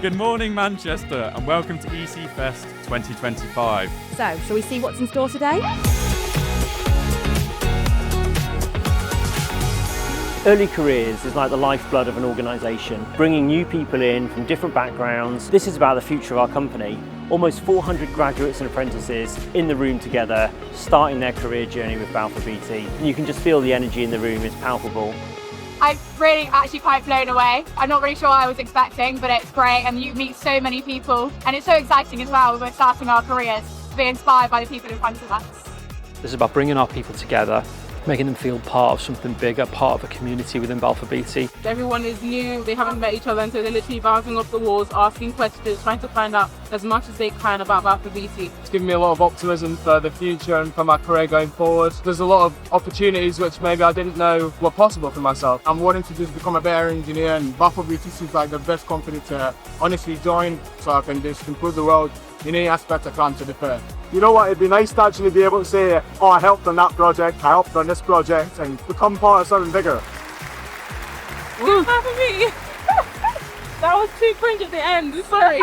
Good morning, Manchester, and welcome to EC Fest 2025. So, shall we see what's in store today? Early careers is like the lifeblood of an organisation, bringing new people in from different backgrounds. This is about the future of our company. Almost 400 graduates and apprentices in the room together, starting their career journey with Balfour Beatty. And you can just feel the energy in the room is palpable. I'm really actually quite blown away. I'm not really sure what I was expecting, but it's great and you meet so many people and it's so exciting as well when we're starting our careers to be inspired by the people in front of us. This is about bringing our people together, making them feel part of something bigger, part of a community within Balfour Beatty. Everyone is new, they haven't met each other, and so they're literally bouncing off the walls, asking questions, trying to find out as much as they can about Balfour Beatty. It's given me a lot of optimism for the future and for my career going forward. There's a lot of opportunities which maybe I didn't know were possible for myself. I'm wanting to just become a better engineer, and Balfour Beatty seems like the best company to honestly join so I can just improve the world in any aspect I can to the fair. You know what, it'd be nice to actually be able to say, oh, I helped on that project, I helped on this project, and become part of something bigger. Balfour Beatty! That was too cringe at the end, sorry.